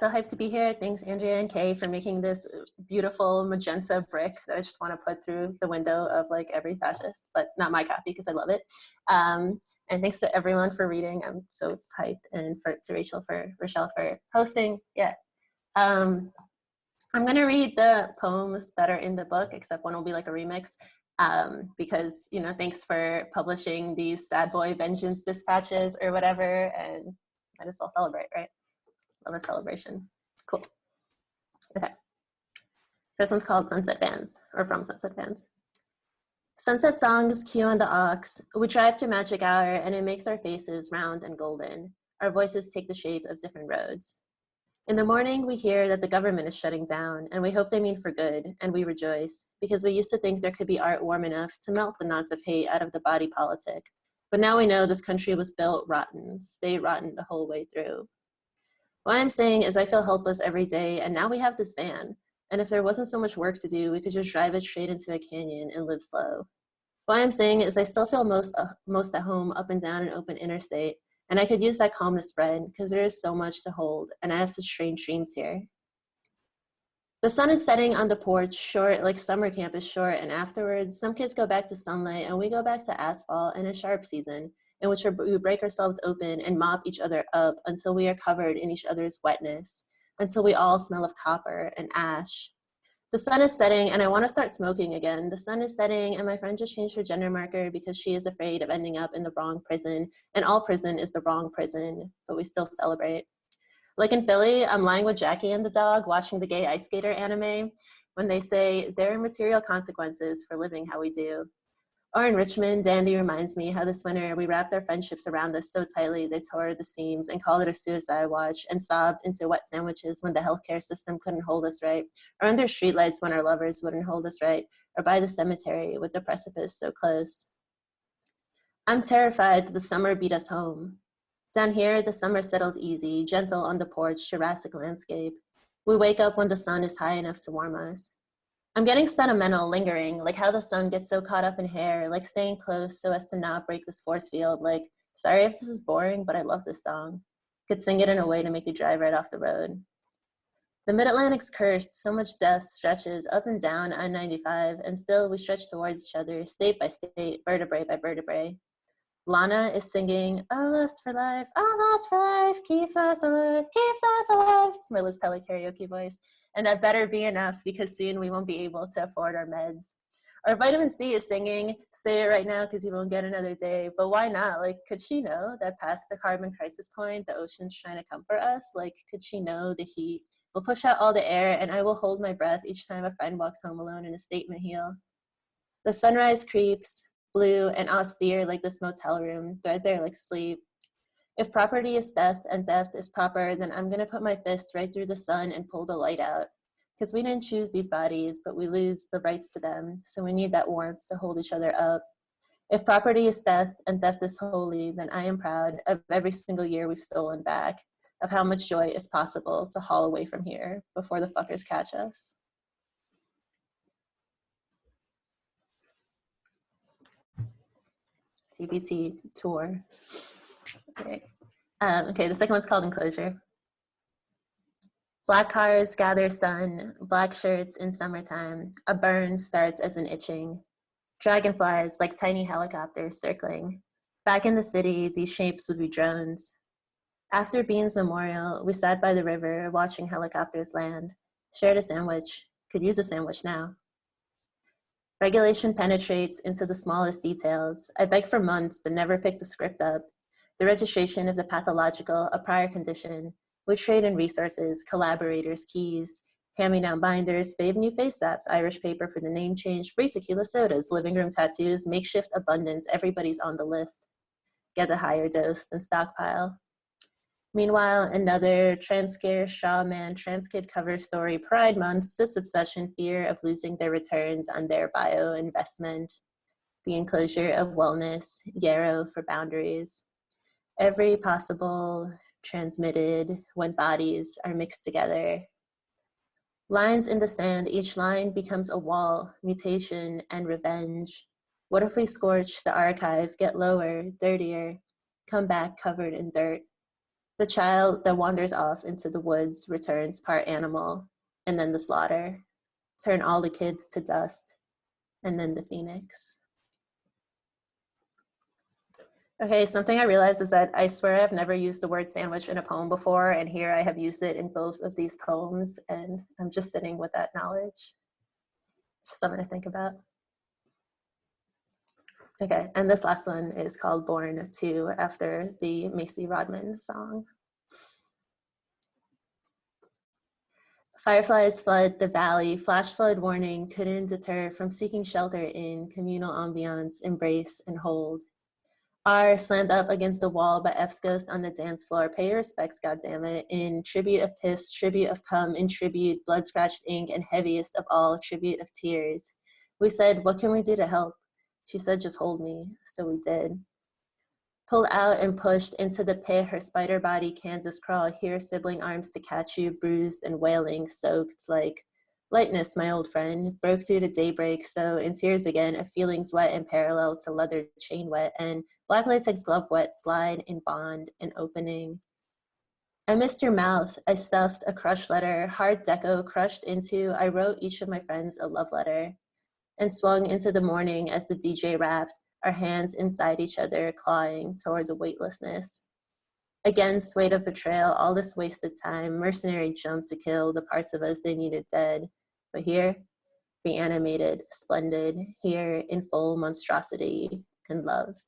so hyped to be here. Thanks, Andrea and Kay, for making this beautiful magenta brick that I just want to put through the window of like every fascist, but not my copy because I love it. And thanks to everyone for reading. I'm so hyped, and to Rochelle for hosting. Yeah. I'm going to read the poems that are in the book, except one will be like a remix. Because, you know, thanks for publishing these sad boy vengeance dispatches or whatever, and might as well celebrate, right? Love a celebration. Cool. Okay. First one's called Sunset Bands, or From Sunset Bands. Sunset songs cue on the aux. We drive through magic hour, and it makes our faces round and golden. Our voices take the shape of different roads. In the morning, we hear that the government is shutting down, and we hope they mean for good, and we rejoice, because we used to think there could be art warm enough to melt the knots of hate out of the body politic. But now we know this country was built rotten, stayed rotten the whole way through. What I'm saying is I feel helpless every day, and now we have this van, and if there wasn't so much work to do, we could just drive it straight into a canyon and live slow. What I'm saying is I still feel most at home up and down an open interstate, and I could use that calmness spread because there is so much to hold, and I have such strange dreams here. The sun is setting on the porch, short like summer camp is short, and afterwards, some kids go back to sunlight, and we go back to asphalt and a sharp season, in which we break ourselves open and mop each other up until we are covered in each other's wetness, until we all smell of copper and ash. The sun is setting, and I want to start smoking again. The sun is setting, and my friend just changed her gender marker because she is afraid of ending up in the wrong prison, and all prison is the wrong prison, but we still celebrate. Like in Philly, I'm lying with Jackie and the dog watching the gay ice skater anime when they say there are material consequences for living how we do. Or in Richmond, Dandy reminds me how this winter we wrapped our friendships around us so tightly they tore the seams and called it a suicide watch and sobbed into wet sandwiches when the healthcare system couldn't hold us right, or under streetlights when our lovers wouldn't hold us right, or by the cemetery with the precipice so close. I'm terrified that the summer beat us home. Down here, the summer settles easy, gentle on the porch, Jurassic landscape. We wake up when the sun is high enough to warm us. I'm getting sentimental, lingering, like how the sun gets so caught up in hair, like staying close so as to not break this force field, like, sorry if this is boring, but I love this song. Could sing it in a way to make you drive right off the road. The Mid-Atlantic's cursed, so much death stretches up and down I-95, and still we stretch towards each other, state by state, vertebrae by vertebrae. Lana is singing, "A lust for life, keeps us alive, keeps us alive." It's my Liz Kelly karaoke voice. And that better be enough because soon we won't be able to afford our meds. Our vitamin C is singing, "Say it right now because you won't get another day." But why not? Like, could she know that past the carbon crisis point, the ocean's trying to comfort us? Like, could she know the heat will push out all the air and I will hold my breath each time a friend walks home alone in a statement heel? The sunrise creeps, blue and austere like this motel room, threadbare like sleep. If property is theft and theft is proper, then I'm gonna put my fist right through the sun and pull the light out. Because we didn't choose these bodies, but we lose the rights to them, so we need that warmth to hold each other up. If property is theft and theft is holy, then I am proud of every single year we've stolen back, of how much joy is possible to haul away from here before the fuckers catch us. TBT tour. Okay. Okay, the second one's called Enclosure. Black cars gather sun, black shirts in summertime. A burn starts as an itching. Dragonflies like tiny helicopters circling. Back in the city, these shapes would be drones. After Bean's memorial, we sat by the river watching helicopters land. Shared a sandwich. Could use a sandwich now. Regulation penetrates into the smallest details. I begged for months to never pick the script up. The registration of the pathological, a prior condition. We trade in resources, collaborators, keys, hand-me-down binders, fave new face apps, Irish paper for the name change, free tequila sodas, living room tattoos, makeshift abundance, everybody's on the list. Get a higher dose than stockpile. Meanwhile, another trans-scare, straw man, trans kid cover story, Pride Month, cis obsession, fear of losing their returns on their bio investment, the enclosure of wellness, yarrow for boundaries. Every possible transmitted when bodies are mixed together. Lines in the sand, each line becomes a wall, mutation and revenge. What if we scorch the archive, get lower, dirtier, come back covered in dirt? The child that wanders off into the woods returns part animal, and then the slaughter. Turn all the kids to dust, and then the phoenix. Okay, something I realized is that I swear I've never used the word sandwich in a poem before, and here I have used it in both of these poems, and I'm just sitting with that knowledge. Just something to think about. Okay, and this last one is called Born 2, after the Macy Rodman song. Fireflies flood the valley, flash flood warning couldn't deter from seeking shelter in communal ambiance, embrace, and hold. R slammed up against the wall by F's ghost on the dance floor. Pay your respects, goddammit. In tribute of piss, tribute of cum, in tribute, blood scratched ink, and heaviest of all, tribute of tears. We said, what can we do to help? She said, just hold me. So we did. Pulled out and pushed into the pit, her spider body Kansas crawl, here sibling arms to catch you, bruised and wailing, soaked like lightness, my old friend, broke through to daybreak, so in tears again, of feelings wet and parallel to leather chain wet, and black latex glove wet, slide in bond and opening. I missed your mouth. I stuffed a crushed letter, hard deco crushed into, I wrote each of my friends a love letter, and swung into the morning as the DJ rapped, our hands inside each other, clawing towards a weightlessness. Against weight of betrayal, all this wasted time, mercenary jump to kill the parts of us they needed dead. But here, reanimated, splendid, here in full monstrosity and loved.